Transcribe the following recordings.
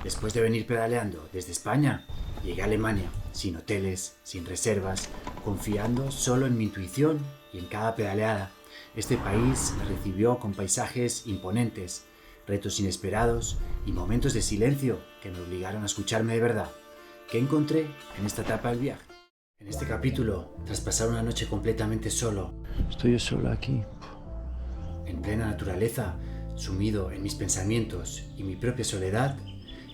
Después de venir pedaleando desde España, llegué a Alemania, sin hoteles, sin reservas, confiando solo en mi intuición y en cada pedaleada. Este país me recibió con paisajes imponentes, retos inesperados y momentos de silencio que me obligaron a escucharme de verdad. ¿Qué encontré en esta etapa del viaje? En este capítulo, tras pasar una noche completamente solo, estoy yo solo aquí, en plena naturaleza, sumido en mis pensamientos y mi propia soledad,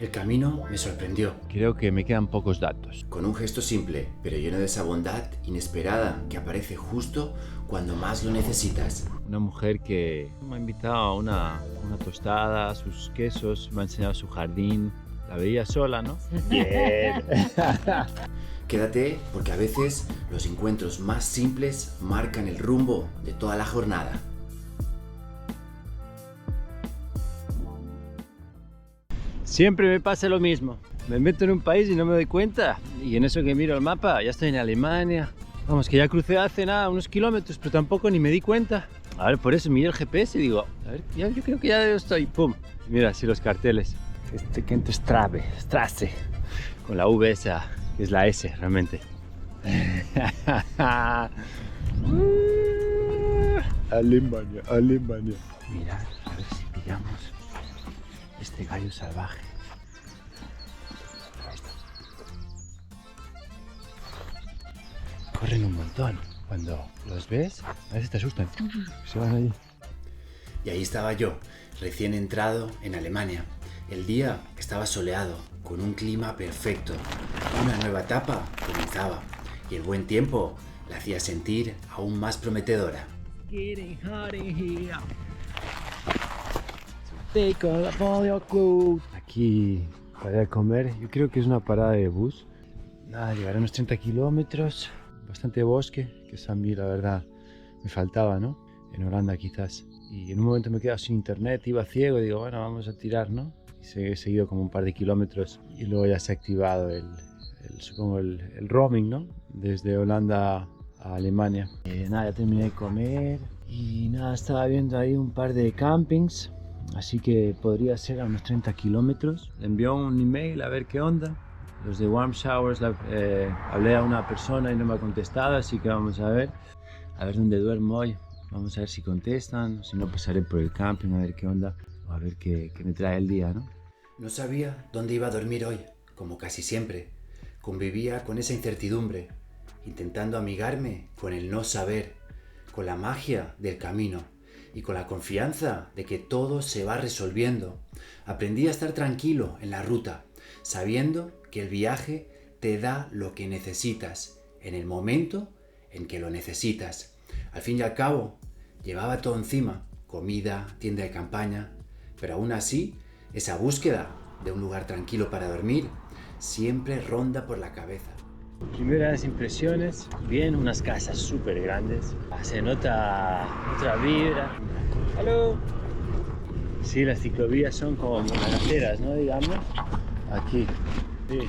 el camino me sorprendió. Creo que me quedan pocos datos. Con un gesto simple, pero lleno de esa bondad inesperada que aparece justo cuando más lo necesitas. Una mujer que me ha invitado a una tostada, sus quesos, me ha enseñado su jardín. La veía sola, ¿no? Bien. Quédate porque a veces los encuentros más simples marcan el rumbo de toda la jornada. Siempre me pasa lo mismo. Me meto en un país y no me doy cuenta. Y en eso que miro el mapa, ya estoy en Alemania. Vamos, que ya crucé hace nada, unos kilómetros, pero tampoco ni me di cuenta. A ver, por eso miro el GPS y digo, a ver, ya, yo creo que ya estoy. ¡Pum! Mira, así los carteles. Este Kent Straße, con la V esa, que es la S realmente. Alemania, Alemania. Mirad, a ver si pillamos este gallo salvaje. Corren un montón. Cuando los ves, a veces te asustan. Se van ahí. Y ahí estaba yo, recién entrado en Alemania. El día estaba soleado, con un clima perfecto. Una nueva etapa comenzaba y el buen tiempo la hacía sentir aún más prometedora. Aquí para comer, yo creo que es una parada de bus. Nada, llegaré a unos 30 kilómetros, bastante bosque, que a mí la verdad me faltaba, ¿no? En Holanda quizás. Y en un momento me he quedado sin internet, iba ciego y digo, bueno, vamos a tirar, ¿no? Y he seguido como un par de kilómetros y luego ya se ha activado supongo el roaming, ¿no? Desde Holanda a Alemania. Nada, ya terminé de comer y nada, estaba viendo ahí un par de campings, así que podría ser a unos 30 kilómetros. Le envió un email a ver qué onda. Los de Warm Showers, hablé a una persona y no me ha contestado, así que vamos a ver dónde duermo hoy. Vamos a ver si contestan, si no pasaré por el camping a ver qué onda, o a ver qué me trae el día, ¿no? No sabía dónde iba a dormir hoy, como casi siempre. Convivía con esa incertidumbre, intentando amigarme con el no saber, con la magia del camino y con la confianza de que todo se va resolviendo. Aprendí a estar tranquilo en la ruta, sabiendo que el viaje te da lo que necesitas, en el momento en que lo necesitas. Al fin y al cabo, llevaba todo encima, comida, tienda de campaña, pero aún así, esa búsqueda de un lugar tranquilo para dormir siempre ronda por la cabeza. Primeras impresiones, bien, unas casas súper grandes, se nota otra vibra. ¡Hola! Sí, las ciclovías son como montañeras, ¿no? Digamos, aquí. Sí,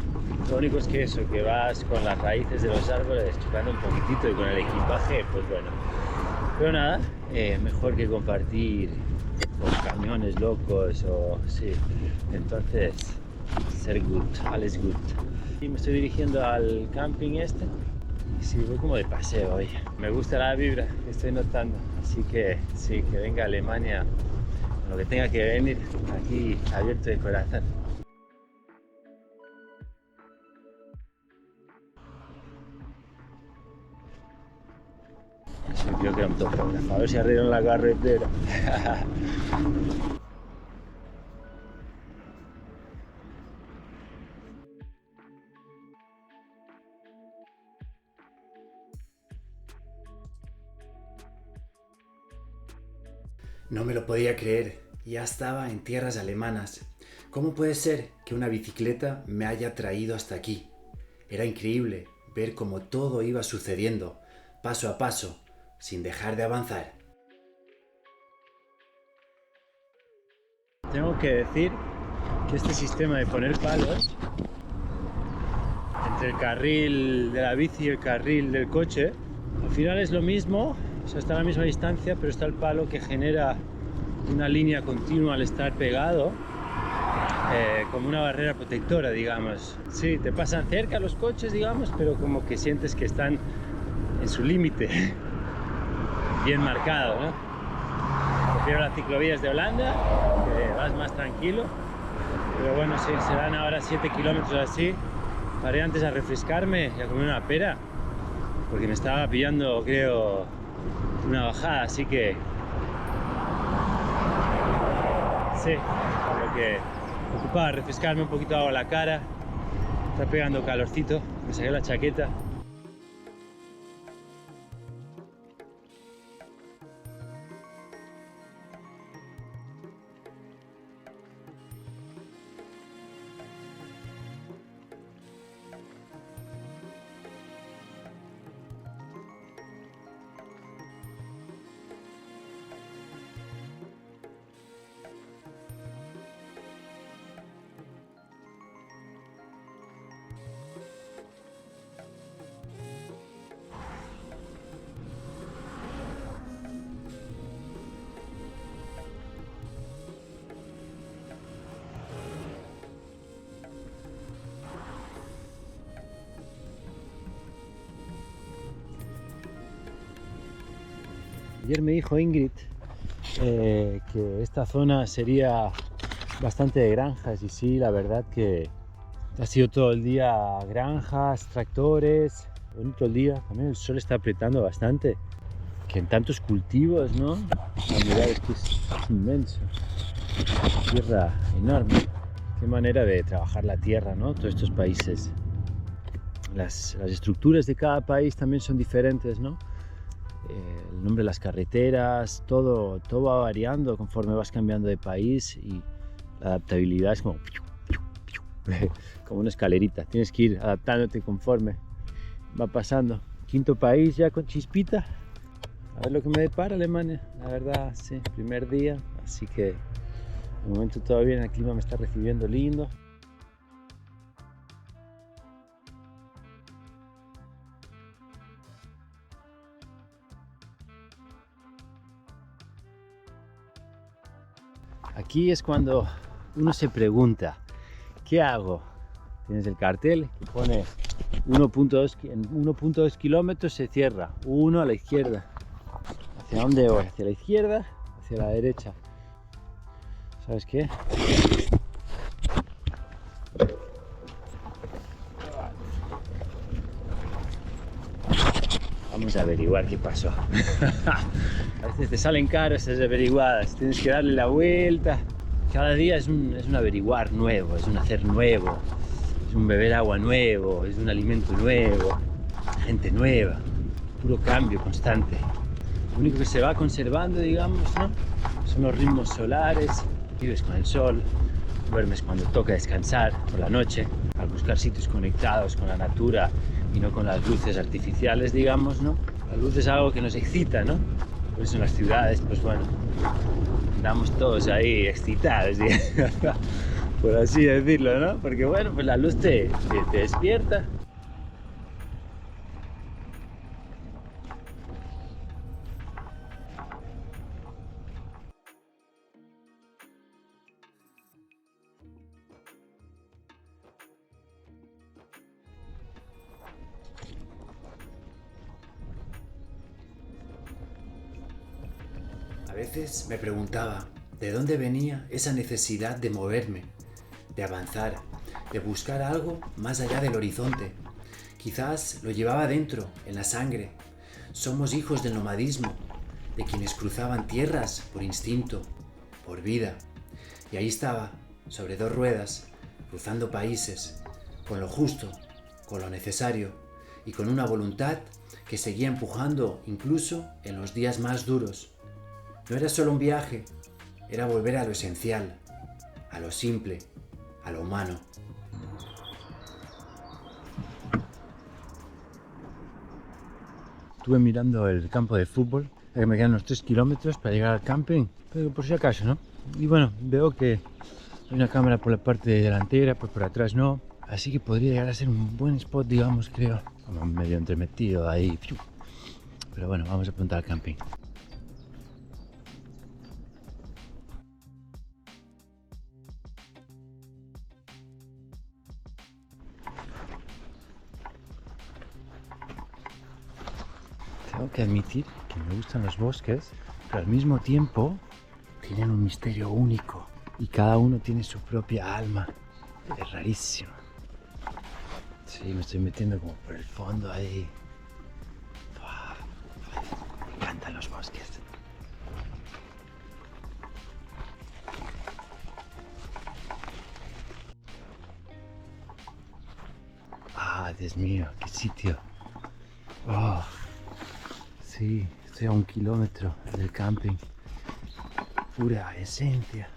lo único es que eso, que vas con las raíces de los árboles chocando un poquitito y con el equipaje, pues bueno. Pero nada, mejor que compartir con camiones locos o sí. Entonces, ser good, alles good. Y me estoy dirigiendo al camping este. Y sí, voy como de paseo hoy. Me gusta la vibra que estoy notando. Así que sí, que venga a Alemania con lo que tenga que venir. Aquí abierto de corazón. Sí, creo que era un topógrafo. A ver si arreglan la carretera. No me lo podía creer, ya estaba en tierras alemanas. ¿Cómo puede ser que una bicicleta me haya traído hasta aquí? Era increíble ver cómo todo iba sucediendo, paso a paso, sin dejar de avanzar. Tengo que decir que este sistema de poner palos entre el carril de la bici y el carril del coche, al final es lo mismo, o sea, está a la misma distancia, pero está el palo que genera una línea continua al estar pegado. como una barrera protectora, digamos. Sí, te pasan cerca los coches, digamos, pero como que sientes que están en su límite, bien marcado, ¿no? Prefiero las ciclovías de Holanda, que vas más tranquilo, pero bueno, sí, serán ahora 7 kilómetros así. Paré antes a refrescarme y a comer una pera, porque me estaba pillando, creo, una bajada, así que sí, lo que ocupaba refrescarme un poquito, agua a la cara. Está pegando calorcito, me saqué la chaqueta. Ayer me dijo Ingrid que esta zona sería bastante de granjas, y sí, la verdad que ha sido todo el día granjas, tractores, bonito el día. También el sol está apretando bastante, que en tantos cultivos, ¿no? Mirad, esto es inmenso, tierra enorme. Qué manera de trabajar la tierra, ¿no? Todos estos países. Las estructuras de cada país también son diferentes, ¿no? El nombre de las carreteras, todo va variando conforme vas cambiando de país, y la adaptabilidad es como una escalerita, tienes que ir adaptándote conforme va pasando. Quinto país ya con chispita, a ver lo que me depara Alemania, la verdad, sí, primer día, así que de momento todo bien, el clima me está recibiendo lindo. Aquí es cuando uno se pregunta, ¿qué hago? Tienes el cartel que pone 1.2 kilómetros, se cierra, 1 a la izquierda. ¿Hacia dónde voy? ¿Hacia la izquierda? ¿Hacia la derecha? ¿Sabes qué? Vamos a averiguar qué pasó. A veces te salen caras esas averiguadas, tienes que darle la vuelta. Cada día es un averiguar nuevo, es un hacer nuevo, es un beber agua nuevo, es un alimento nuevo, gente nueva, puro cambio constante. Lo único que se va conservando, digamos, ¿no? Son los ritmos solares, vives con el sol, duermes cuando toca descansar por la noche, al buscar sitios conectados con la natura y no con las luces artificiales, digamos, ¿no? La luz es algo que nos excita, ¿no? Por eso en las ciudades, pues bueno, andamos todos ahí excitados, por así decirlo, ¿no? Porque bueno, pues la luz te despierta. A veces me preguntaba de dónde venía esa necesidad de moverme, de avanzar, de buscar algo más allá del horizonte. Quizás lo llevaba dentro, en la sangre. Somos hijos del nomadismo, de quienes cruzaban tierras por instinto, por vida. Y ahí estaba, sobre 2 ruedas, cruzando países, con lo justo, con lo necesario y con una voluntad que seguía empujando incluso en los días más duros. No era solo un viaje, era volver a lo esencial, a lo simple, a lo humano. Estuve mirando el campo de fútbol, que me quedan unos 3 kilómetros para llegar al camping, pero por si acaso, ¿no? Y bueno, veo que hay una cámara por la parte delantera, pues por atrás no, así que podría llegar a ser un buen spot, digamos, creo, como medio entremetido ahí. Pero bueno, vamos a apuntar al camping. Tengo que admitir que me gustan los bosques, pero al mismo tiempo tienen un misterio único y cada uno tiene su propia alma. Es rarísimo. Sí, me estoy metiendo como por el fondo ahí. Buah, me encantan los bosques. Ah, Dios mío, qué sitio. Oh, sí, estoy a 1 kilómetro del camping. Pura esencia.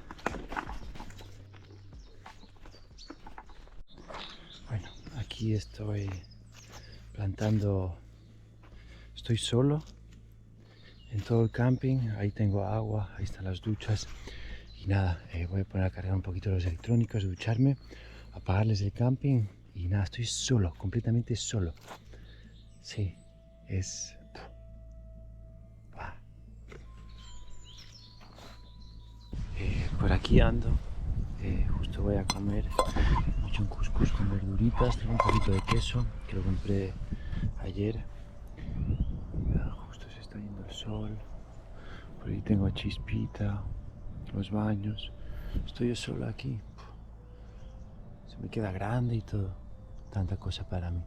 Bueno, aquí estoy plantando. Estoy solo en todo el camping. Ahí tengo agua, ahí están las duchas. Y nada, voy a poner a cargar un poquito los electrónicos, ducharme, apagarles el camping. Y nada, estoy solo, completamente solo. Sí, es... por aquí ando. Justo voy a comer. He hecho un couscous con verduritas. Tengo un poquito de queso que lo compré ayer. Justo se está yendo el sol. Por ahí tengo Chispita, los baños. Estoy yo solo aquí. Se me queda grande y todo. Tanta cosa para mí.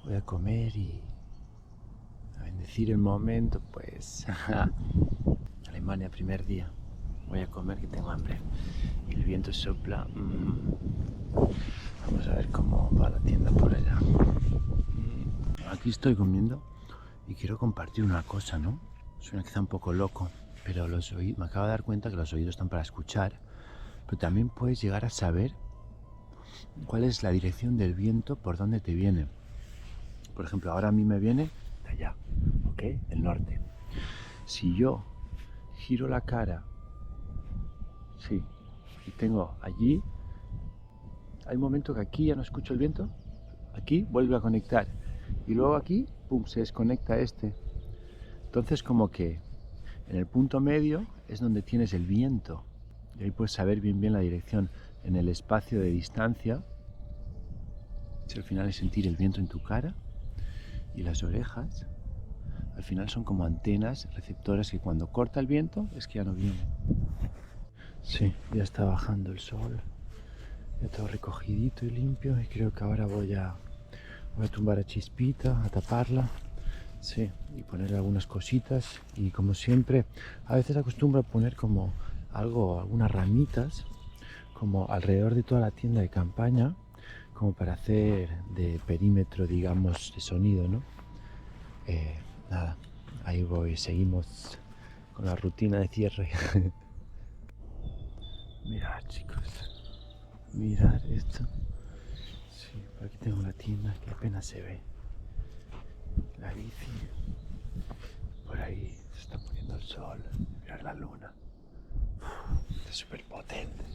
Voy a comer y a bendecir el momento, pues. Alemania, primer día. Voy a comer que tengo hambre. Y el viento sopla. Vamos a ver cómo va la tienda por allá. Aquí estoy comiendo y quiero compartir una cosa, ¿no? Suena quizá un poco loco, pero me acabo de dar cuenta que los oídos están para escuchar, pero también puedes llegar a saber cuál es la dirección del viento por donde te viene. Por ejemplo, ahora a mí me viene de allá, ¿ok? Del norte. Si yo giro la cara, sí, y tengo allí, hay un momento que aquí ya no escucho el viento, aquí vuelve a conectar, y luego aquí, pum, se desconecta este. Entonces como que en el punto medio es donde tienes el viento, y ahí puedes saber bien la dirección. En el espacio de distancia, si al final es sentir el viento en tu cara, y las orejas, al final son como antenas receptoras que cuando corta el viento es que ya no viene. Sí, ya está bajando el sol, ya todo recogidito y limpio, y creo que ahora voy a tumbar a Chispita, a taparla, sí, y poner algunas cositas, y como siempre, a veces acostumbro a poner como algunas ramitas, como alrededor de toda la tienda de campaña, como para hacer de perímetro, digamos, de sonido, ¿no? Nada, ahí voy, seguimos con la rutina de cierre. Mirad, chicos, mirad esto. Sí, por aquí tengo la tienda que apenas se ve. La bici. Por ahí se está poniendo el sol. Mirad la luna. Está súper potente.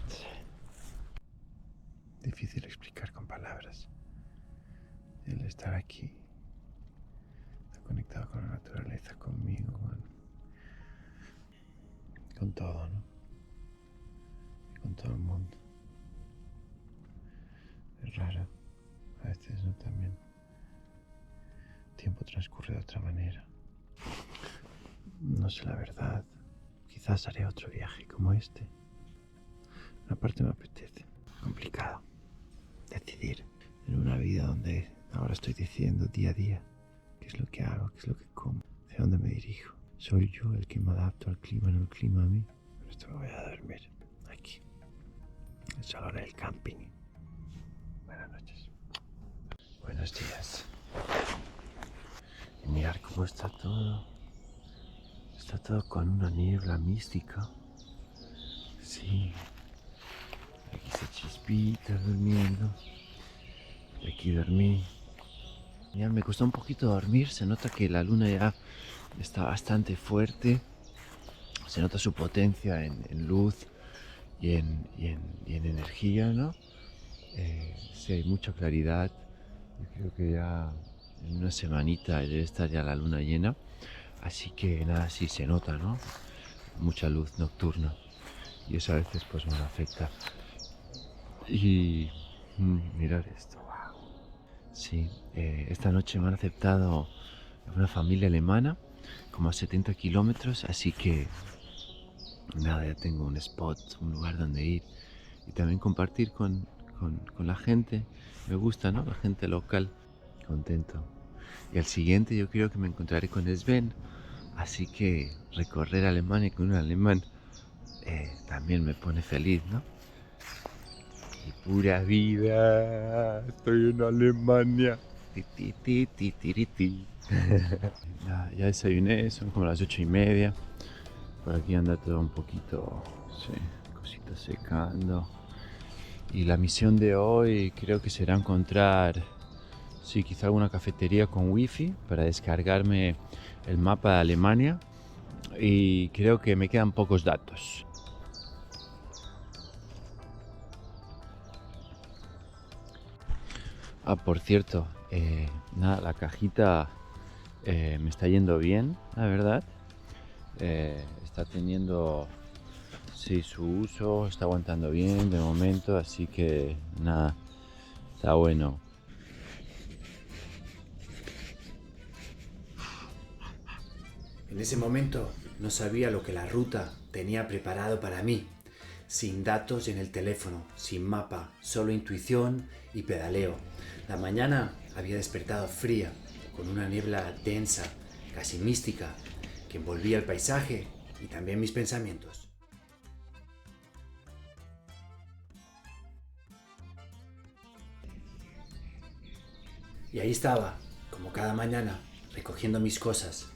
Sí. Difícil explicar con palabras. El estar aquí, conectado con la naturaleza, conmigo, con todo, ¿no? Con todo el mundo. Es raro, a veces, ¿no? También. El tiempo transcurre de otra manera. No sé la verdad. Quizás haré otro viaje como este. Una parte me apetece. Complicado. Decidir. En una vida donde ahora estoy decidiendo día a día qué es lo que hago, qué es lo que como, hacia dónde me dirijo. Soy yo el que me adapto al clima, no el clima a mí. Pero esto me voy a dormir aquí. Es la hora del camping. Buenas noches. Buenos días. Y mirar cómo está todo. Está todo con una niebla mística. Sí. Aquí se Chispita durmiendo. Y aquí dormí. Ya me costó un poquito dormir. Se nota que la luna ya está bastante fuerte. Se nota su potencia en luz y en energía, ¿no? Sí, hay mucha claridad. Yo creo que ya en una semanita debe estar ya la luna llena. Así que nada, sí se nota, ¿no? Mucha luz nocturna. Y eso a veces pues me afecta. Y Mirad esto, wow. Sí, esta noche me han aceptado una familia alemana, como a 70 kilómetros, así que nada, ya tengo un spot, un lugar donde ir y también compartir con la gente. Me gusta, ¿no? La gente local, contento. Y al siguiente yo creo que me encontraré con Sven, así que recorrer Alemania con un alemán también me pone feliz, ¿no? Y pura vida, estoy en Alemania. Ti, ti, ti, ti, ti, ti. Ya desayuné, son como las 8:30. Por aquí anda todo un poquito, sí, cositas secando. Y la misión de hoy creo que será encontrar, sí, quizá alguna cafetería con wifi para descargarme el mapa de Alemania. Y creo que me quedan pocos datos. Por cierto, nada, la cajita me está yendo bien, la verdad. Está teniendo, sí, su uso, está aguantando bien de momento, así que nada, está bueno. En ese momento no sabía lo que la ruta tenía preparado para mí. Sin datos en el teléfono, sin mapa, solo intuición y pedaleo. La mañana había despertado fría, con una niebla densa, casi mística, que envolvía el paisaje y también mis pensamientos. Y ahí estaba, como cada mañana, recogiendo mis cosas,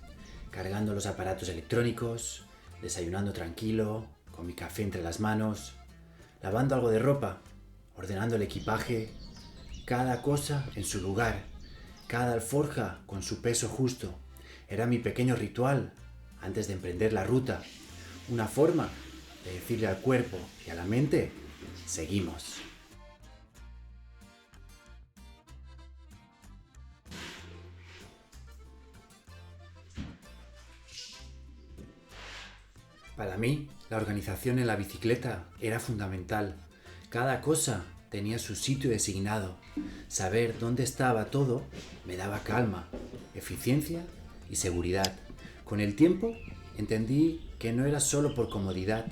cargando los aparatos electrónicos, desayunando tranquilo, con mi café entre las manos, lavando algo de ropa, ordenando el equipaje, cada cosa en su lugar, cada alforja con su peso justo. Era mi pequeño ritual antes de emprender la ruta, una forma de decirle al cuerpo y a la mente, seguimos. Para mí, la organización en la bicicleta era fundamental. Cada cosa tenía su sitio designado. Saber dónde estaba todo me daba calma, eficiencia y seguridad. Con el tiempo entendí que no era solo por comodidad,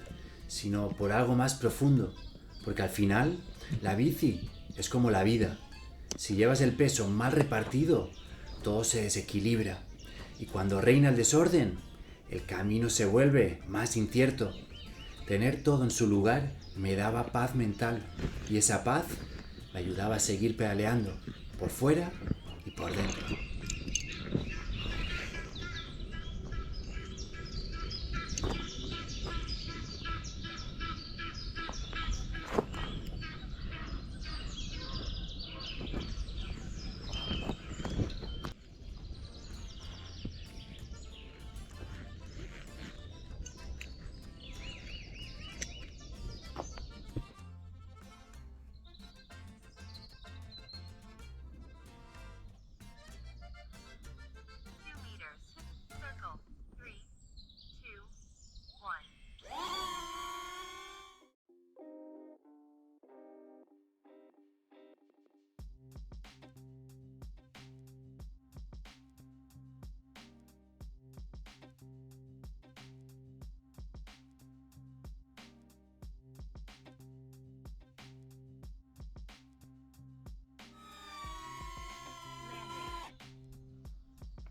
sino por algo más profundo, porque al final la bici es como la vida. Si llevas el peso mal repartido, todo se desequilibra. Y cuando reina el desorden, el camino se vuelve más incierto. Tener todo en su lugar me daba paz mental y esa paz me ayudaba a seguir pedaleando por fuera y por dentro.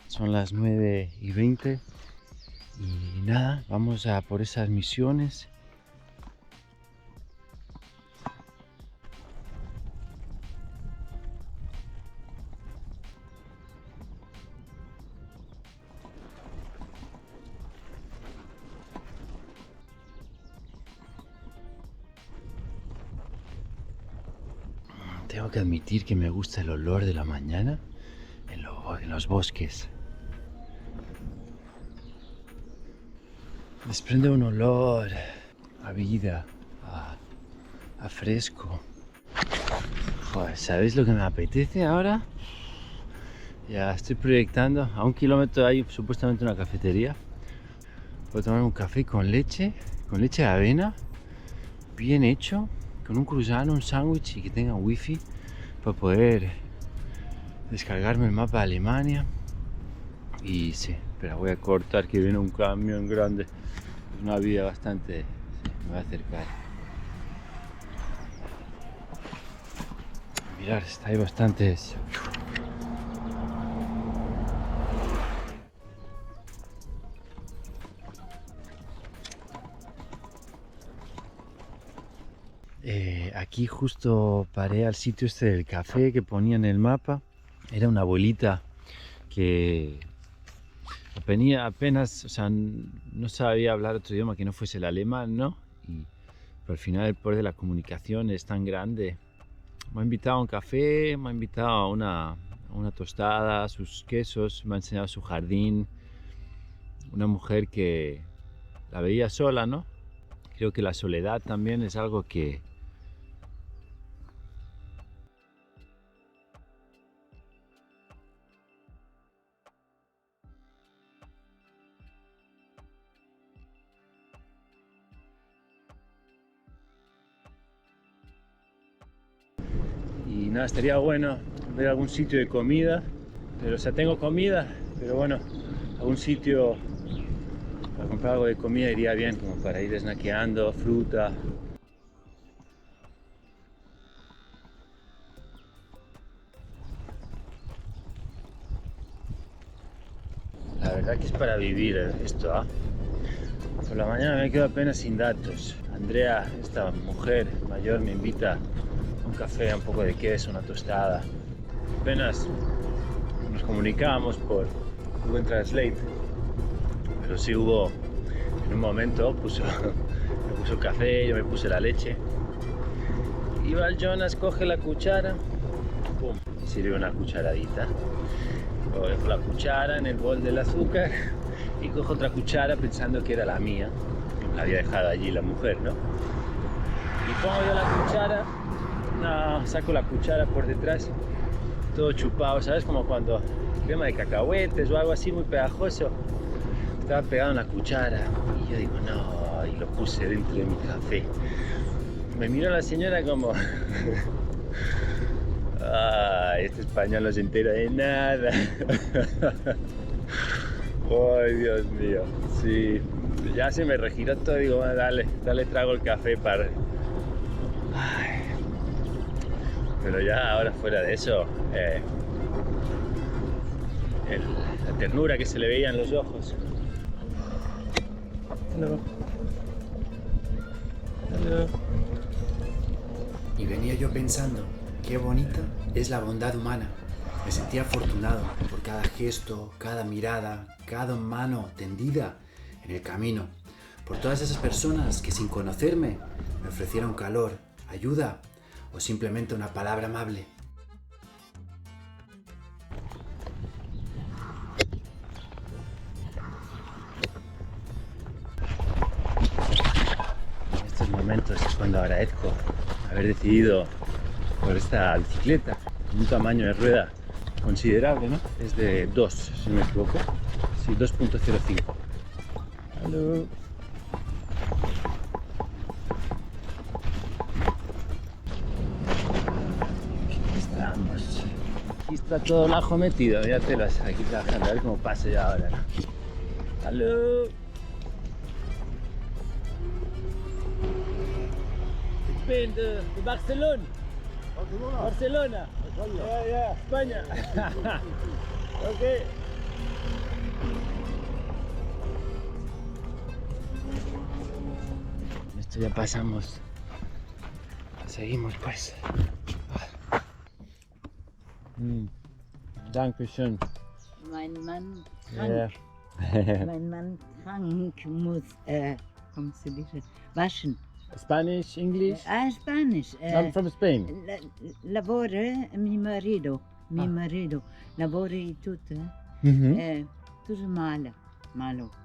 Son las 9:20 y nada, vamos a por esas misiones. Tengo que admitir que me gusta el olor de la mañana en los bosques. Desprende un olor a vida, a fresco. Joder, ¿sabéis lo que me apetece ahora? Ya estoy proyectando, a 1 kilómetro hay supuestamente una cafetería. Puedo tomar un café con leche de avena, bien hecho, con un croissant, un sándwich y que tenga wifi para poder descargarme el mapa de Alemania. Y sí, pero voy a cortar que viene un camión grande. Es una vía bastante... Sí, me voy a acercar. Mirad, está ahí bastantes... Aquí justo paré al sitio este del café que ponía en el mapa. Era una abuelita que venía apenas, o sea, no sabía hablar otro idioma que no fuese el alemán, ¿no? Pero al final el poder de la comunicación es tan grande. Me ha invitado a un café, me ha invitado a una tostada, a sus quesos, me ha enseñado su jardín. Una mujer que la veía sola, ¿no? Creo que la soledad también es algo que... Y nada, estaría bueno ver algún sitio de comida, pero o sea, tengo comida, pero bueno, algún sitio para comprar algo de comida iría bien, como para ir snackeando, fruta. La verdad que es para vivir esto, ¿ah? Por la mañana me quedo apenas sin datos. Andrea, esta mujer mayor, me invita a un café, a un poco de queso, una tostada. Apenas nos comunicábamos por Google Translate, pero sí hubo, en un momento me puso el café, yo me puse la leche. Y va el Jonas, coge la cuchara, pum, y sirve una cucharadita. Luego dejo la cuchara en el bol del azúcar y cojo otra cuchara pensando que era la mía, que me la había dejado allí la mujer, ¿no? Y pongo yo la cuchara, no, saco la cuchara por detrás, todo chupado, ¿sabes? Como cuando crema de cacahuetes o algo así muy pegajoso, estaba pegado en la cuchara y yo digo, no, y lo puse dentro de mi café. Me miró la señora como... Ay, este español no se entera de nada. Ay, Dios mío. Sí, ya se me regiró todo. Digo, bueno, dale trago el café para... Ay. Pero ya ahora fuera de eso, la ternura que se le veía en los ojos. Hello. Hello. Y venía yo pensando, qué bonita es la bondad humana. Me sentía afortunado por cada gesto, cada mirada, cada mano tendida en el camino. Por todas esas personas que sin conocerme me ofrecieron calor, ayuda o simplemente una palabra amable. En estos momentos es cuando agradezco haber decidido por esta bicicleta, con un tamaño de rueda considerable, ¿no? Es de 2, si no me equivoco. Sí, 2.05. Hello. Aquí estamos. Aquí está todo el ajo metido, míratelas, aquí trabajando, a ver cómo pasa ya ahora, ¿no? Hello. Ich bin de Barcelona. Barcelona. España. Ok. Esto ya pasamos. Seguimos pues. Dankeschön. Mein Mann Yeah. krank. Mein Mann krank muss, ¿cómo se dice? Waschen. Spanish, English? Spanish. I'm from Spain. Lavora mi marido. Lavora y tutto. Tutto malo.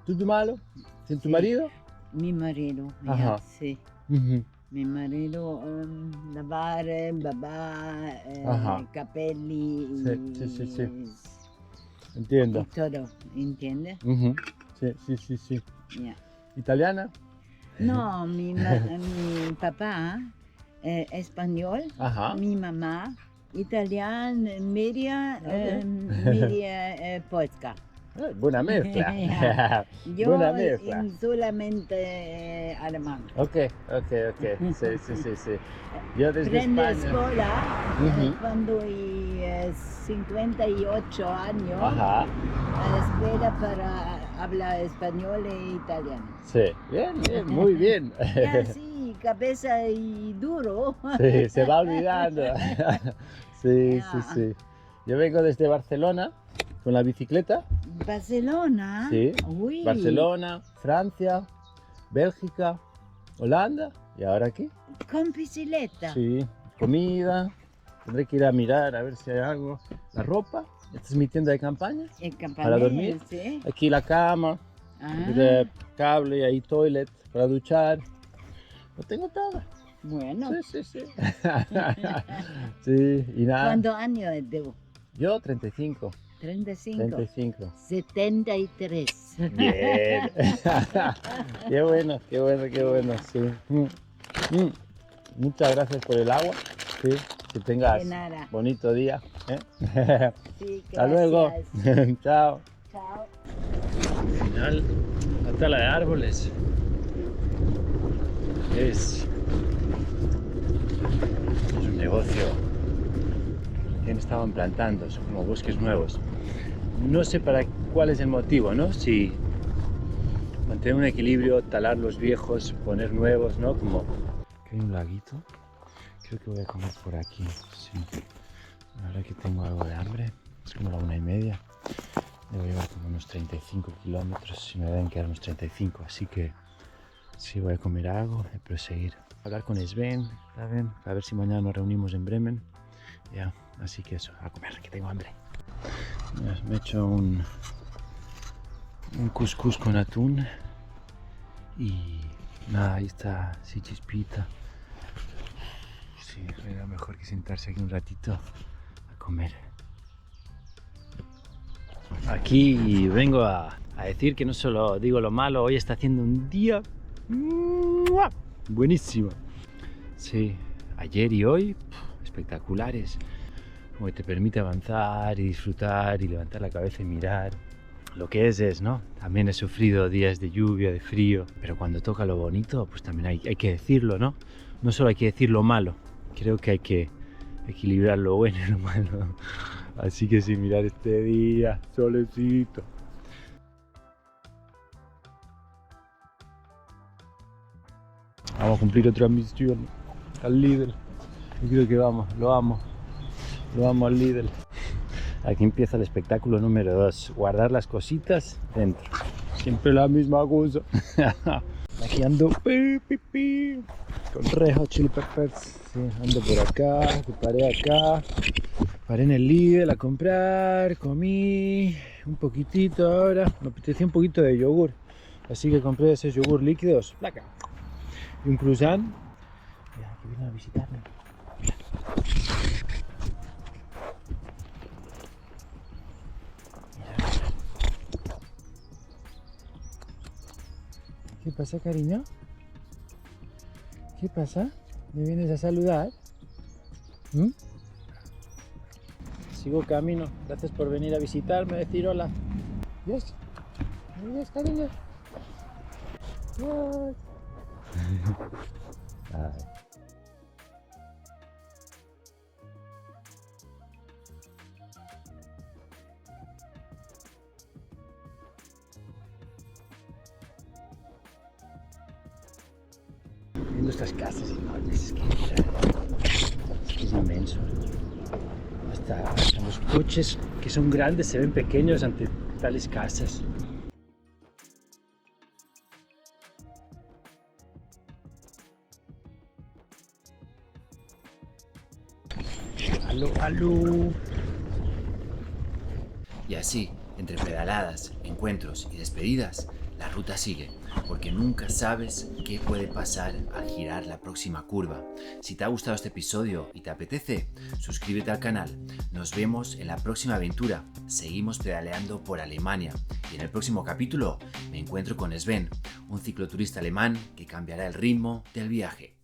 ¿Tutto malo? ¿Sin tu Sí. marido? Mi marido, Ajá. sì. Mi marido lavare, babà, Ajá. capelli. Sí. Entiendo. Y todo, ¿entiendes? Sí. Yeah. ¿Italiana? No, mi papá español, Ajá. mi mamá, italiano, media, Ok. media polska. Buena mezcla. Ya. Yo Buena mezcla. solamente alemán. Ok. Sí. Yo desde Prendo España. escuela Ujú. cuando hay 58 años, Ajá. a la escuela para hablar español e italiano. Sí. Bien, muy bien. Ya sí, cabeza y duro. Sí, se va olvidando. Sí. Ya. Yo vengo desde Barcelona con la bicicleta. Barcelona. Sí. Uy. Barcelona, Francia, Bélgica, Holanda y ahora aquí. Con bicicleta. Sí, comida. Tendré que ir a mirar a ver si hay algo. La ropa. Esta es mi tienda de campaña. El Para dormir. sí. Aquí la cama, Ah, de cable, ahí toilet para duchar. Lo tengo todo. bueno. Sí. Sí, y nada. ¿Cuántos años debo? Yo 35. 35. 73. Bien. Qué bueno, sí. Muchas gracias por el agua. Sí, que tengas De nada. bonito día. ¿Eh? Sí, Hasta luego. gracias. Chao. Chao. Al final, la tala de árboles es un negocio. Recién estaban plantando, son como bosques nuevos. No sé para cuál es el motivo, ¿no? Si mantener un equilibrio, talar los viejos, poner nuevos, ¿no? Como... Aquí hay un laguito. Creo que voy a comer por aquí, sí. Ahora que tengo algo de hambre, es como la 1:30. Debo llevar como unos 35 kilómetros y me deben quedar unos 35, así que sí, voy a comer algo y proseguir. Hablar con Sven, ¿saben? A ver si mañana nos reunimos en Bremen. Ya, así que eso, a comer, que tengo hambre. Me he hecho un couscous con atún y nada, ahí está, sí, chispita. Sí, era mejor que sentarse aquí un ratito a comer. Aquí vengo a decir que no solo digo lo malo, hoy está haciendo un día buenísimo. Sí, ayer y hoy espectaculares, como que te permite avanzar y disfrutar y levantar la cabeza y mirar. Lo que es, ¿no? También he sufrido días de lluvia, de frío, pero cuando toca lo bonito, pues también hay que decirlo, ¿no? No solo hay que decir lo malo, creo que hay que equilibrar lo bueno y lo malo. Así que sí, mirar este día, solecito. Vamos a cumplir otra misión al Lidl. Yo creo que vamos, lo amo al Lidl. Aquí empieza el espectáculo número 2, guardar las cositas dentro. Siempre la misma cosa. Aquí ando con Red Hot Chili Peppers. Sí, ando por acá, paré en el Lidl a comprar, comí un poquitito ahora, me apetecía un poquito de yogur, así que compré esos yogur líquidos, placa, y un croissant. Mira, aquí vienen a visitarme. ¿Qué pasa, cariño? ¿Qué pasa? ¿Me vienes a saludar? ¿Mm? Sigo camino. Gracias por venir a visitarme, decir hola. Yes. Yes, cariño. Yes. Ay. Viendo estas casas enormes, es que es inmenso. Hasta los coches que son grandes se ven pequeños ante tales casas. ¡Aló! Y así, entre pedaladas, encuentros y despedidas, la ruta sigue, porque nunca sabes qué puede pasar al girar la próxima curva. Si te ha gustado este episodio y te apetece, suscríbete al canal. Nos vemos en la próxima aventura. Seguimos pedaleando por Alemania y en el próximo capítulo me encuentro con Sven, un cicloturista alemán que cambiará el ritmo del viaje.